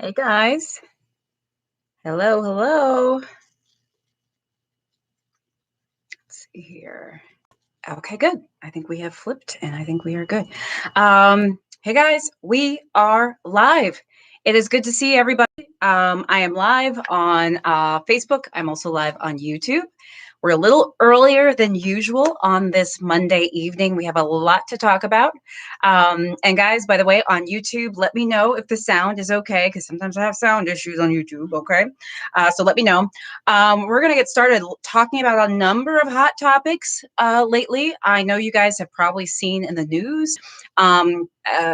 Hey guys. Hello, hello. Let's see here. Okay, good. I think we have flipped and I think we are good. Hey guys, we are live. It is good to see everybody. I am live on Facebook. I'm also live on YouTube. We're a little earlier than usual on this Monday evening. We have a lot to talk about. And guys, by the way, on YouTube, let me know if the sound is okay, because sometimes I have sound issues on YouTube, okay? So let me know. We're going to get started talking about a number of hot topics lately. I know you guys have probably seen in the news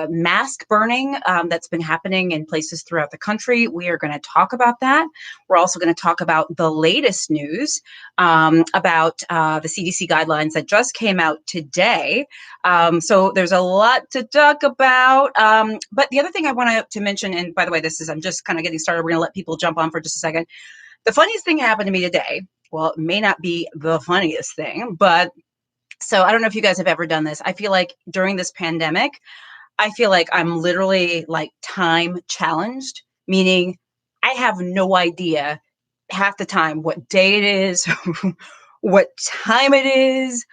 mask burning that's been happening in places throughout the country. We are going to talk about that. We're also going to talk about the latest news about the CDC guidelines that just came out today. So there's a lot to talk about. But the other thing I wanted to mention, and by the way, I'm just kind of getting started. We're going to let people jump on for just a second. The funniest thing happened to me today. Well, it may not be the funniest thing, but so I don't know if you guys have ever done this. I feel like during this pandemic, I feel like I'm literally like time challenged, meaning I have no idea half the time what day it is, what time it is.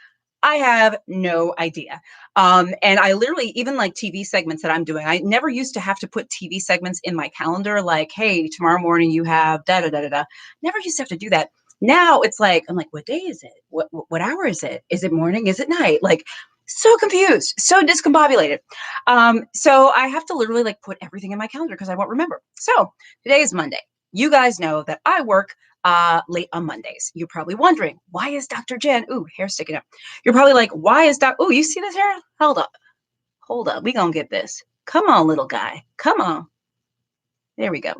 I have no idea. And I literally, even like TV segments that I'm doing, I never used to have to put TV segments in my calendar, like, hey, tomorrow morning you have da da da da da. Never used to have to do that. Now it's like, I'm like, what day is it? What hour is it? Is it morning? Is it night? Like, so confused, so discombobulated. So I have to literally like put everything in my calendar because I won't remember. So today is Monday. You guys know that I work late on Mondays. You're probably wondering, why is Dr. Jen? Ooh, hair sticking up. You're probably like, why is Doc? Oh, you see this hair? Hold up. We gonna get this. Come on, little guy. Come on. There we go.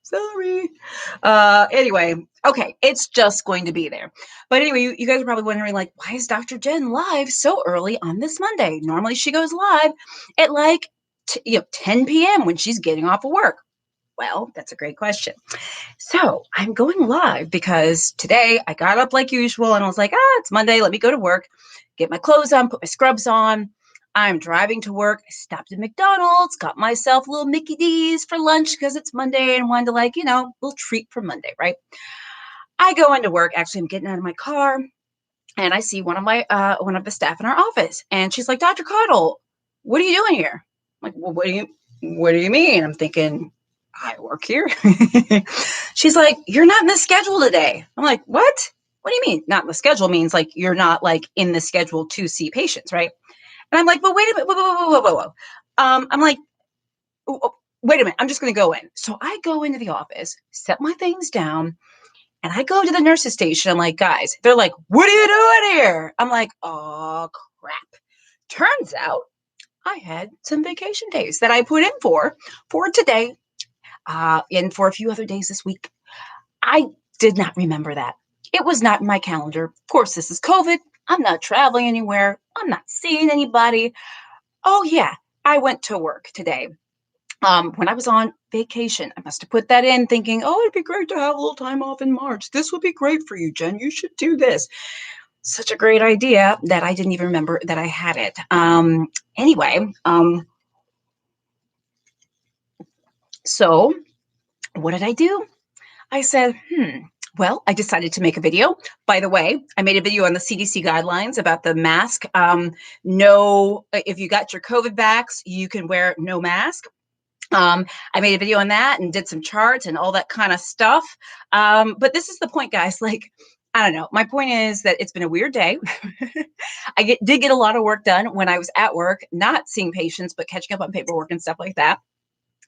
Sorry. Anyway, okay, it's just going to be there. But anyway, you guys are probably wondering, like, why is Dr. Jen live so early on this Monday? Normally she goes live at like 10 p.m. when she's getting off of work. Well, that's a great question. So I'm going live because today I got up like usual and I was like, it's Monday. Let me go to work, get my clothes on, put my scrubs on. I'm driving to work. I stopped at McDonald's, got myself a little Mickey D's for lunch because it's Monday and wanted to little treat for Monday, right? I go into work. Actually, I'm getting out of my car and I see one of the staff in our office. And she's like, Dr. Caudle, what are you doing here? I'm like, well, what do you mean? I'm thinking, I work here. She's like, you're not in the schedule today. I'm like, what? What do you mean? Not in the schedule means like you're not like in the schedule to see patients, right? And I'm like, but wait a minute, whoa. I'm like, wait a minute, I'm just going to go in. So I go into the office, set my things down, and I go to the nurse's station. I'm like, guys, they're like, what are you doing here? I'm like, oh, crap. Turns out I had some vacation days that I put in for today and for a few other days this week. I did not remember that. It was not in my calendar. Of course, this is COVID. I'm not traveling anywhere. I'm not seeing anybody. Oh, yeah, I went to work today. When I was on vacation, I must have put that in thinking, oh, it'd be great to have a little time off in March. This would be great for you, Jen. You should do this. Such a great idea that I didn't even remember that I had it. Anyway, so what did I do? I said, well, I decided to make a video. By the way, I made a video on the CDC guidelines about the mask. If you got your COVID vax, you can wear no mask. I made a video on that and did some charts and all that kind of stuff. But this is the point, guys. Like, I don't know. My point is that it's been a weird day. I did get a lot of work done when I was at work, not seeing patients, but catching up on paperwork and stuff like that.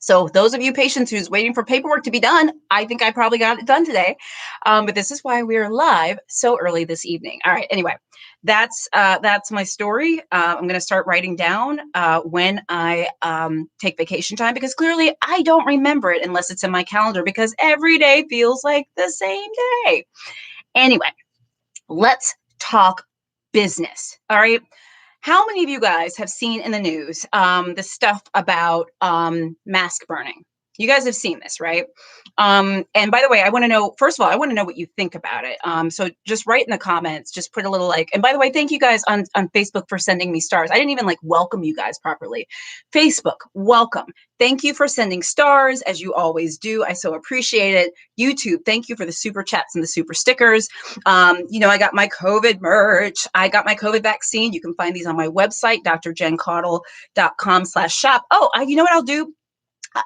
So those of you patients who's waiting for paperwork to be done, I think I probably got it done today. But this is why we're live so early this evening. All right. Anyway, that's my story. I'm going to start writing down when I take vacation time, because clearly I don't remember it unless it's in my calendar, because every day feels like the same day. Anyway, let's talk business. All right. How many of you guys have seen in the news the stuff about mask burning? You guys have seen this, right? And by the way, I want to know, first of all, I want to know what you think about it. So just write in the comments, just put a little like, and by the way, thank you guys on Facebook for sending me stars. I didn't even like welcome you guys properly. Facebook, welcome. Thank you for sending stars as you always do. I so appreciate it. YouTube, thank you for the super chats and the super stickers. You know, I got my COVID merch. I got my COVID vaccine. You can find these on my website, drjencaudle.com/shop. Oh, you know what I'll do?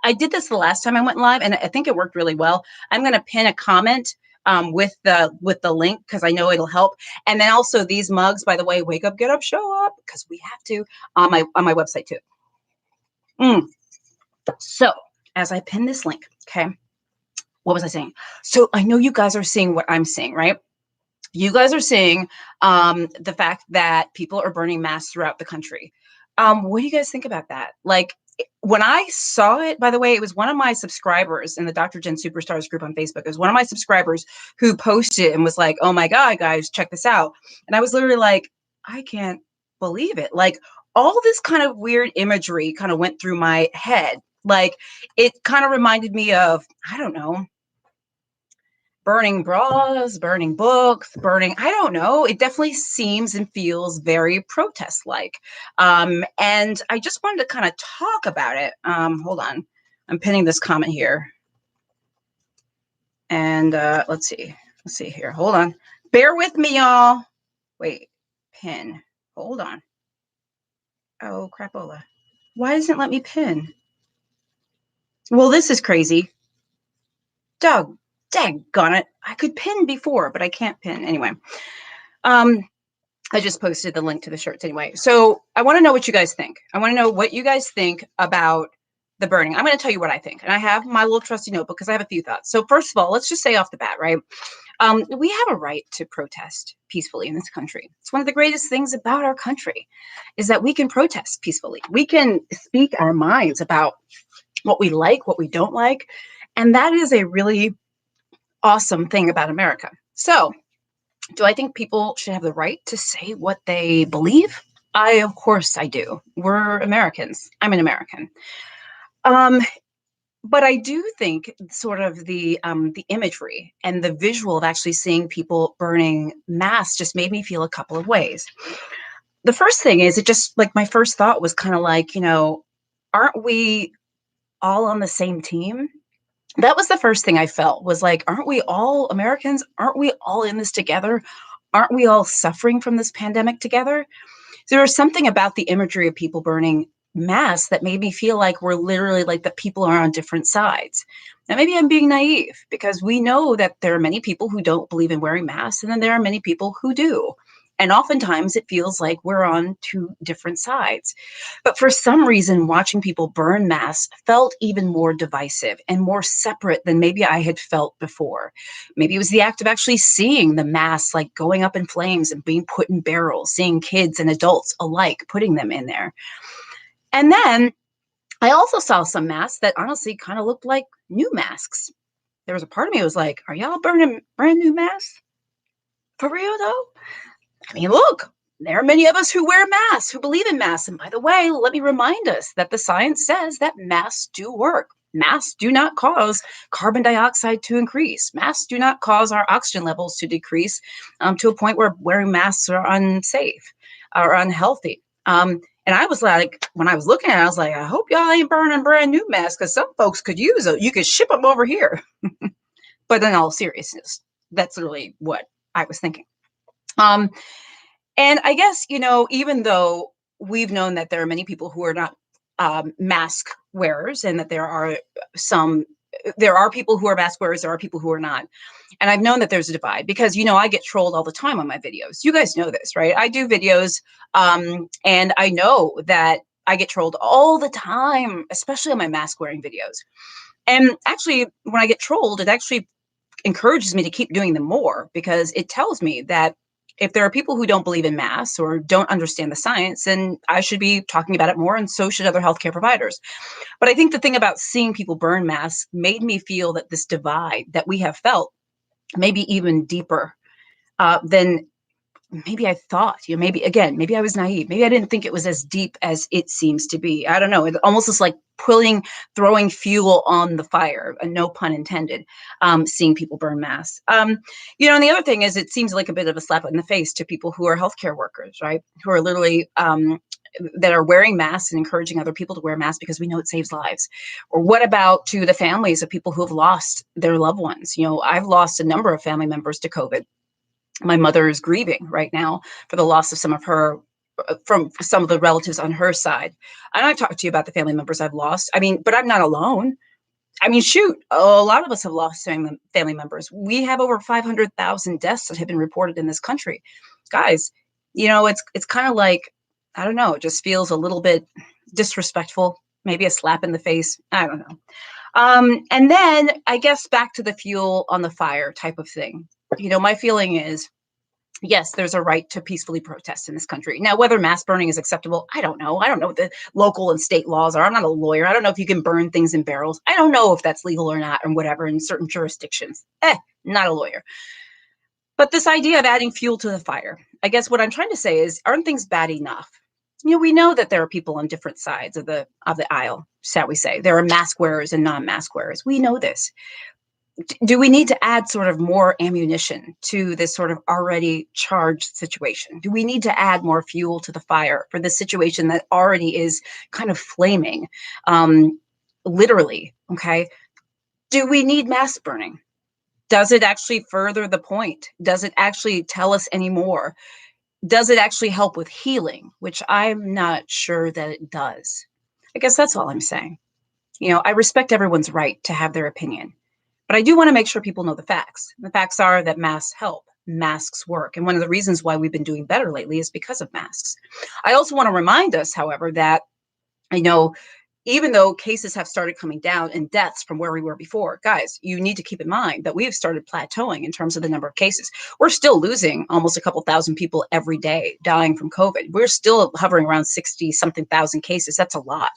I did this the last time I went live, and I think it worked really well. I'm going to pin a comment with the link because I know it'll help. And then also these mugs, by the way, wake up, get up, show up, because we have to on my website too. So as I pin this link, okay, what was I saying? So I know you guys are seeing what I'm seeing, right? You guys are seeing the fact that people are burning masks throughout the country. What do you guys think about that? Like, when I saw it, by the way, it was one of my subscribers in the Dr. Jen Superstars group on Facebook. It was one of my subscribers who posted and was like, oh my God, guys, check this out. And I was literally like, I can't believe it. Like, all this kind of weird imagery kind of went through my head. Like, it kind of reminded me of, I don't know, burning bras, burning books, burning, I don't know. It definitely seems and feels very protest-like. And I just wanted to kind of talk about it. Hold on. I'm pinning this comment here. And let's see. Let's see here. Hold on. Bear with me, y'all. Wait. Pin. Hold on. Oh, crapola. Why doesn't it let me pin? Well, this is crazy. Doug. Daggone it. I could pin before, but I can't pin. Anyway, I just posted the link to the shirts anyway. So I want to know what you guys think. I want to know what you guys think about the burning. I'm going to tell you what I think. And I have my little trusty notebook because I have a few thoughts. So first of all, let's just say off the bat, right? We have a right to protest peacefully in this country. It's one of the greatest things about our country is that we can protest peacefully. We can speak our minds about what we like, what we don't like. And that is a really awesome thing about America. So, do I think people should have the right to say what they believe? Of course I do. We're Americans. I'm an American. But I do think sort of the imagery and the visual of actually seeing people burning masks just made me feel a couple of ways. The first thing is, it just, like, my first thought was kind of like, you know, aren't we all on the same team? That was the first thing I felt, was like, aren't we all Americans? Aren't we all in this together? Aren't we all suffering from this pandemic together? There was something about the imagery of people burning masks that made me feel like we're literally, like, the people are on different sides. Now, maybe I'm being naive, because we know that there are many people who don't believe in wearing masks, and then there are many people who do. And oftentimes it feels like we're on two different sides. But for some reason, watching people burn masks felt even more divisive and more separate than maybe I had felt before. Maybe it was the act of actually seeing the masks, like, going up in flames and being put in barrels, seeing kids and adults alike putting them in there. And then I also saw some masks that honestly kind of looked like new masks. There was a part of me that was like, are y'all burning brand new masks? For real though? I mean, look, there are many of us who wear masks, who believe in masks. And by the way, let me remind us that the science says that masks do work. Masks do not cause carbon dioxide to increase. Masks do not cause our oxygen levels to decrease to a point where wearing masks are unsafe or unhealthy. And I was like, when I was looking at it, I was like, I hope y'all ain't burning brand new masks, because some folks could use them. You could ship them over here. But in all seriousness, that's really what I was thinking. And I guess, you know, even though we've known that there are many people who are not mask wearers, and that there are people who are mask wearers, there are people who are not. And I've known that there's a divide because, you know, I get trolled all the time on my videos. You guys know this, right? I do videos and I know that I get trolled all the time, especially on my mask wearing videos. And actually, when I get trolled, it actually encourages me to keep doing them more, because it tells me that if there are people who don't believe in masks or don't understand the science, then I should be talking about it more, and so should other healthcare providers. But I think the thing about seeing people burn masks made me feel that this divide that we have felt maybe even deeper than maybe I thought, maybe again, maybe I was naive. Maybe I didn't think it was as deep as it seems to be. I don't know. It almost is like throwing fuel on the fire, no pun intended, seeing people burn masks. And the other thing is it seems like a bit of a slap in the face to people who are healthcare workers, right? Who are literally, that are wearing masks and encouraging other people to wear masks because we know it saves lives. Or what about to the families of people who have lost their loved ones? I've lost a number of family members to COVID. My mother is grieving right now for the loss of some of her, from some of the relatives on her side. And I've talked to you about the family members I've lost. I mean, but I'm not alone. I mean, shoot, a lot of us have lost family members. We have over 500,000 deaths that have been reported in this country. Guys, it's kind of like, I don't know, it just feels a little bit disrespectful, maybe a slap in the face. I don't know. And then I guess back to the fuel on the fire type of thing. My feeling is, yes, there's a right to peacefully protest in this country. Now, whether mass burning is acceptable, I don't know. I don't know what the local and state laws are. I'm not a lawyer. I don't know if you can burn things in barrels. I don't know if that's legal or not, and whatever in certain jurisdictions. Not a lawyer. But this idea of adding fuel to the fire, I guess what I'm trying to say is, aren't things bad enough? We know that there are people on different sides of the aisle, shall we say. There are mask wearers and non-mask wearers. We know this. Do we need to add sort of more ammunition to this sort of already charged situation? Do we need to add more fuel to the fire for this situation that already is kind of flaming, literally? Okay. Do we need mass burning? Does it actually further the point? Does it actually tell us any more? Does it actually help with healing? Which I'm not sure that it does. I guess that's all I'm saying. I respect everyone's right to have their opinion. But I do want to make sure people know the facts. The facts are that masks help, masks work. And one of the reasons why we've been doing better lately is because of masks. I also want to remind us, however, that, even though cases have started coming down and deaths from where we were before, guys, you need to keep in mind that we have started plateauing in terms of the number of cases. We're still losing almost a couple thousand people every day dying from COVID. We're still hovering around 60 something thousand cases. That's a lot.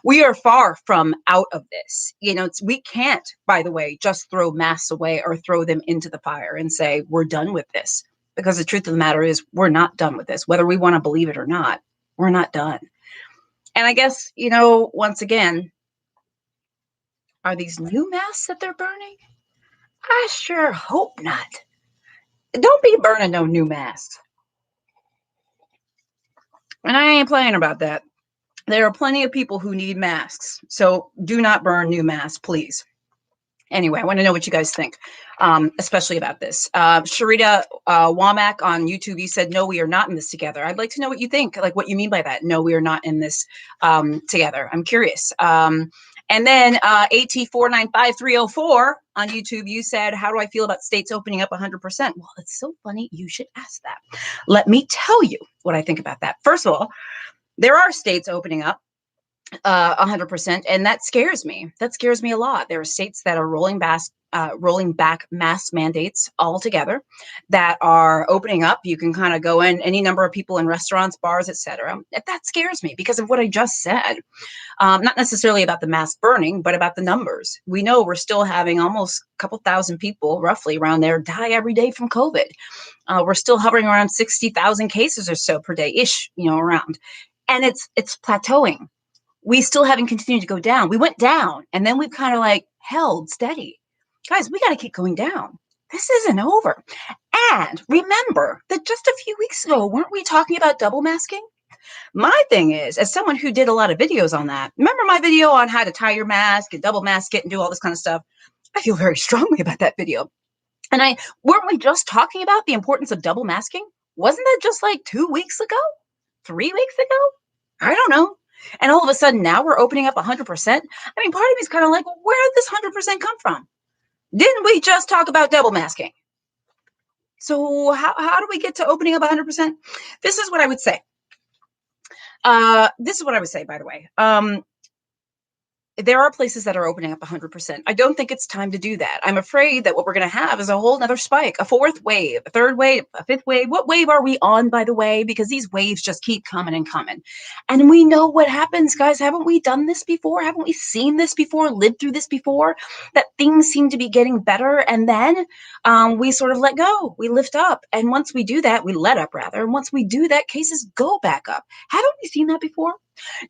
We are far from out of this. We can't, by the way, just throw masks away or throw them into the fire and say, we're done with this. Because the truth of the matter is, we're not done with this. Whether we want to believe it or not, we're not done. And I guess, once again, are these new masks that they're burning? I sure hope not. Don't be burning no new masks. And I ain't playing about that. There are plenty of people who need masks. So do not burn new masks, please. Anyway, I want to know what you guys think, especially about this. Sharita Womack on YouTube, you said, no, we are not in this together. I'd like to know what you think, like what you mean by that. No, we are not in this together. I'm curious. And then AT495304 on YouTube, you said, how do I feel about states opening up 100%? Well, it's so funny. You should ask that. Let me tell you what I think about that. First of all, there are states opening up 100%, and that scares me. That scares me a lot. There are states that are rolling back mask mandates altogether, that are opening up. You can kind of go in, any number of people in restaurants, bars, etc. That scares me because of what I just said. Not necessarily about the mask burning, but about the numbers. We know we're still having almost a couple thousand people, roughly around there, die every day from COVID. We're still hovering around 60,000 cases or so per day ish, around, and it's plateauing. We still haven't continued to go down. We went down and then we've kind of like held steady. Guys, we got to keep going down. This isn't over. And remember that just a few weeks ago, weren't we talking about double masking? My thing is, as someone who did a lot of videos on that, remember my video on how to tie your mask and double mask it and do all this kind of stuff? I feel very strongly about that video. And weren't we just talking about the importance of double masking? Wasn't that just like 2 weeks ago? 3 weeks ago? I don't know. And all of a sudden now we're opening up 100%. I mean, part of me is kind of like, well, where did this 100% come from? Didn't we just talk about double masking? So how do we get to opening up 100%? This is what I would say. This is what I would say, by the way. there are places that are opening up 100%. I don't think it's time to do that. I'm afraid that what we're going to have is a whole nother spike, a fourth wave, a third wave, a fifth wave. What wave are we on, by the way? Because these waves just keep coming and coming. And we know what happens, guys. Haven't we done this before? Haven't we seen this before, lived through this before? That things seem to be getting better. And then we sort of let go. We lift up. And once we do that, we let up rather. And once we do that, cases go back up. Haven't we seen that before?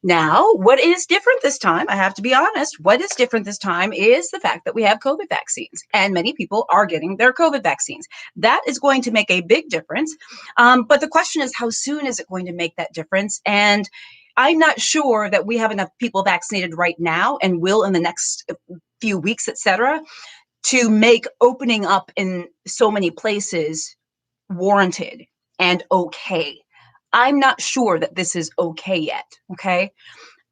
Now, what is different this time? I have to be honest. What is different this time is the fact that we have COVID vaccines, and many people are getting their COVID vaccines. That is going to make a big difference. But the question is, how soon is it going to make that difference? And I'm not sure that we have enough people vaccinated right now and will in the next few weeks, et cetera, to make opening up in so many places warranted and okay. I'm not sure that this is okay yet, okay?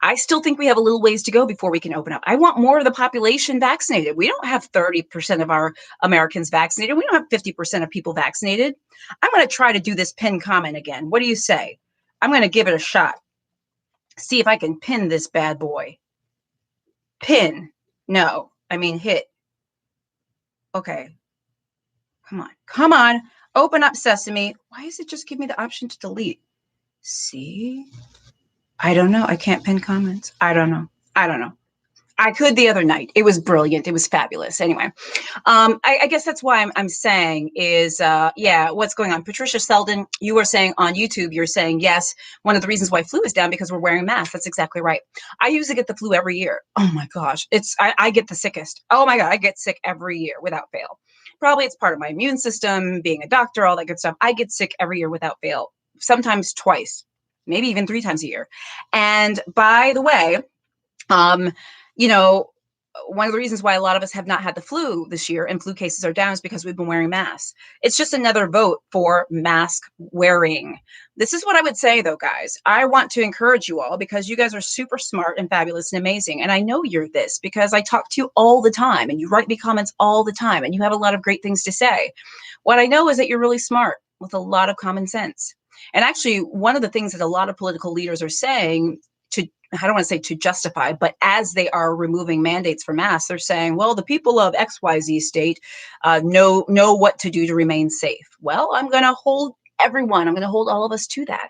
I still think we have a little ways to go before we can open up. I want more of the population vaccinated. We don't have 30% of our Americans vaccinated. We don't have 50% of people vaccinated. I'm going to try to do this pin comment again. What do you say? I'm going to give it a shot. See if I can pin this bad boy. Pin. No, I mean hit. Okay. Come on. Come on. Open up Sesame. Why does it just give me the option to delete? See? I don't know. I can't pin comments. I don't know. I could the other night. It was brilliant. It was fabulous. Anyway, I guess that's why I'm saying is, yeah, what's going on? Patricia Selden, you were saying on YouTube, you're saying, yes, one of the reasons why flu is down because we're wearing masks. That's exactly right. I usually get the flu every year. Oh my gosh. I get the sickest. Oh my God. I get sick every year without fail. Probably it's part of my immune system, being a doctor, all that good stuff. I get sick every year without fail, sometimes twice, maybe even 3 times a year. And by the way, you know, one of the reasons why a lot of us have not had the flu this year and flu cases are down is because we've been wearing masks. It's just another vote for mask wearing. This is what I would say, though, guys. I want to encourage you all because you guys are super smart and fabulous and amazing. And I know you're this because I talk to you all the time and you write me comments all the time and you have a lot of great things to say. What I know is that you're really smart with a lot of common sense. And actually, one of the things that a lot of political leaders are saying to, I don't want to say to justify, but as they are removing mandates for masks, they're saying, well, the people of XYZ state know what to do to remain safe. Well, I'm going to hold everyone, I'm going to hold all of us to that.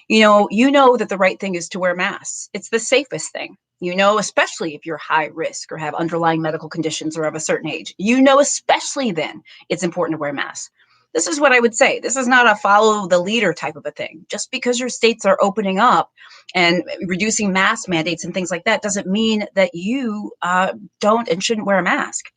You know that the right thing is to wear masks. It's the safest thing. Especially if you're high risk or have underlying medical conditions or of a certain age, especially then it's important to wear masks. This is what I would say. This is not a follow the leader type of a thing. Just because your states are opening up and reducing mask mandates and things like that doesn't mean that you don't and shouldn't wear a mask.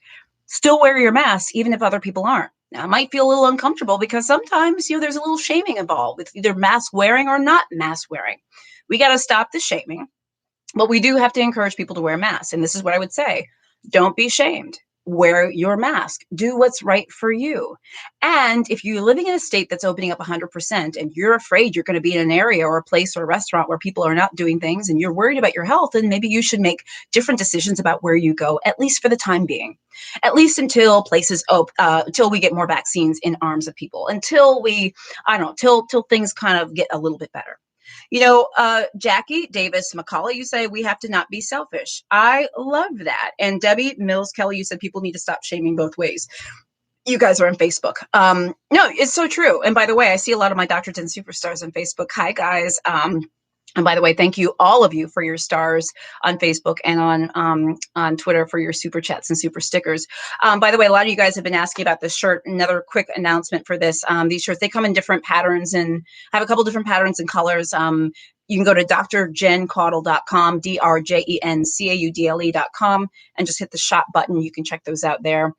Still wear your mask, even if other people aren't. Now, it might feel a little uncomfortable because sometimes, there's a little shaming involved with either mask wearing or not mask wearing. We got to stop the shaming, but we do have to encourage people to wear masks. And this is what I would say. Don't be shamed. Wear your mask. Do what's right for you. And if you're living in a state that's opening up 100% and you're afraid you're going to be in an area or a place or a restaurant where people are not doing things and you're worried about your health, then maybe you should make different decisions about where you go, at least for the time being, at least until places open, until we get more vaccines in arms of people, until till things kind of get a little bit better. Jackie Davis McCauley, you say we have to not be selfish. I love that. And Debbie Mills Kelly, you said people need to stop shaming both ways. You guys are on Facebook. No, it's so true. And by the way, I see a lot of my Doctors and Superstars on Facebook. Hi, guys. And by the way, thank you, all of you, for your stars on Facebook and on Twitter for your super chats and super stickers. By the way, a lot of you guys have been asking about this shirt. Another quick announcement for this. These shirts, they come in different patterns and have a couple different patterns and colors. You can go to drjencaudle.com, drjencaudle.com, and just hit the shop button. You can check those out there.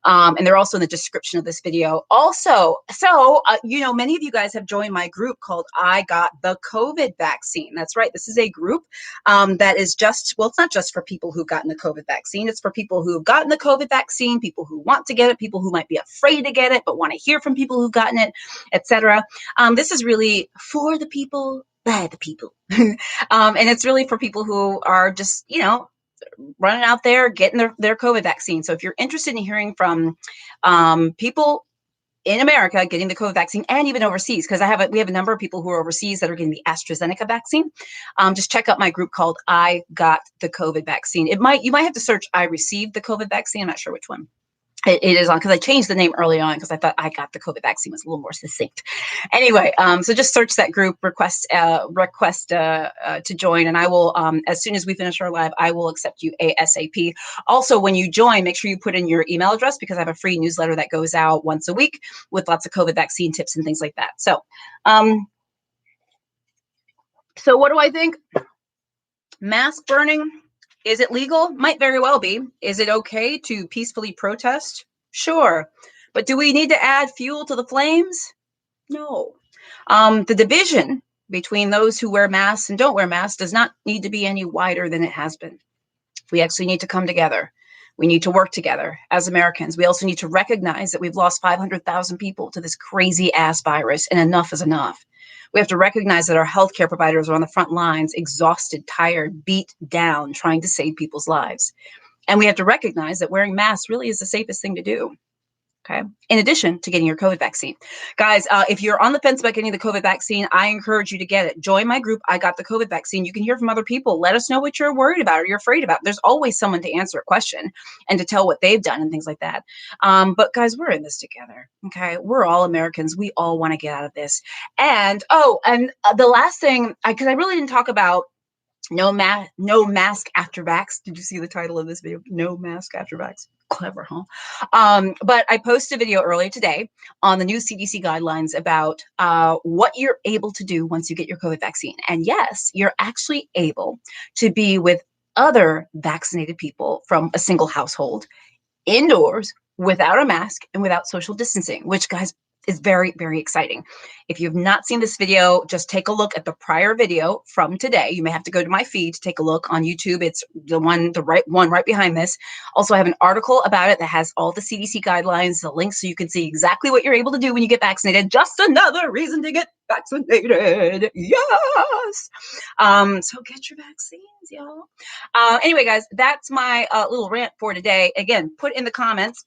And they're also in the description of this video. Also, many of you guys have joined my group called I Got the COVID Vaccine. That's right. This is a group that is it's not just for people who've gotten the COVID vaccine. It's for people who've gotten the COVID vaccine, people who want to get it, people who might be afraid to get it, but want to hear from people who've gotten it, etc. This is really for the people, by the people. And it's really for people who are just, running out there, getting their COVID vaccine. So if you're interested in hearing from people in America getting the COVID vaccine, and even overseas, because we have a number of people who are overseas that are getting the AstraZeneca vaccine. Just check out my group called I Got the COVID Vaccine. You might have to search I received the COVID vaccine. I'm not sure which one. It is on, because I changed the name early on because I thought I got the COVID vaccine was a little more succinct. Anyway, so just search that group, request to join, and I will, as soon as we finish our live, I will accept you ASAP. Also, when you join, make sure you put in your email address, because I have a free newsletter that goes out once a week with lots of COVID vaccine tips and things like that. So what do I think? Mask burning. Is it legal? Might very well be. Is it okay to peacefully protest? Sure. But do we need to add fuel to the flames? No. The division between those who wear masks and don't wear masks does not need to be any wider than it has been. We actually need to come together. We need to work together as Americans. We also need to recognize that we've lost 500,000 people to this crazy ass virus, and enough is enough. We have to recognize that our healthcare providers are on the front lines, exhausted, tired, beat down, trying to save people's lives. And we have to recognize that wearing masks really is the safest thing to do. Okay. In addition to getting your COVID vaccine. Guys, if you're on the fence about getting the COVID vaccine, I encourage you to get it. Join my group. I got the COVID vaccine. You can hear from other people. Let us know what you're worried about or you're afraid about. There's always someone to answer a question and to tell what they've done and things like that. But guys, we're in this together. Okay. We're all Americans. We all want to get out of this. And, the last thing, because I really didn't talk about no mask after vax. Did you see the title of this video? No mask after vax. Clever, huh? But I posted a video earlier today on the new CDC guidelines about what you're able to do once you get your COVID vaccine. And yes, you're actually able to be with other vaccinated people from a single household indoors without a mask and without social distancing, which, guys, is very, very exciting. If you've not seen this video, just take a look at the prior video from today. You may have to go to my feed to take a look on YouTube. It's the right one right behind this. Also, I have an article about it that has all the CDC guidelines, the links, so you can see exactly what you're able to do when you get vaccinated. Just another reason to get vaccinated. Yes. So get your vaccines, y'all. Anyway, guys, that's my little rant for today. Again, put in the comments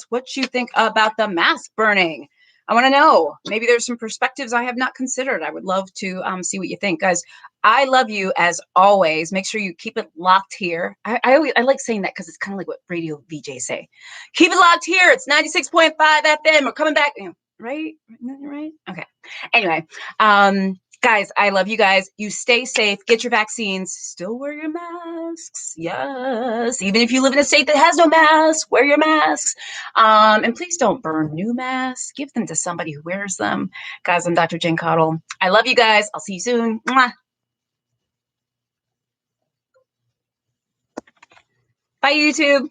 what you think about the mask burning. I want to know. Maybe there's some perspectives I have not considered. I would love to see what you think. Guys, I love you as always. Make sure you keep it locked here. I like saying that because it's kind of like what radio VJs say. Keep it locked here. It's 96.5 FM. We're coming back. Right? Right? Okay. Anyway, guys, I love you guys. You stay safe. Get your vaccines. Still wear your masks. Yes. Even if you live in a state that has no masks, wear your masks. And please don't burn new masks. Give them to somebody who wears them. Guys, I'm Dr. Jen Caudle. I love you guys. I'll see you soon. Mwah. Bye, YouTube.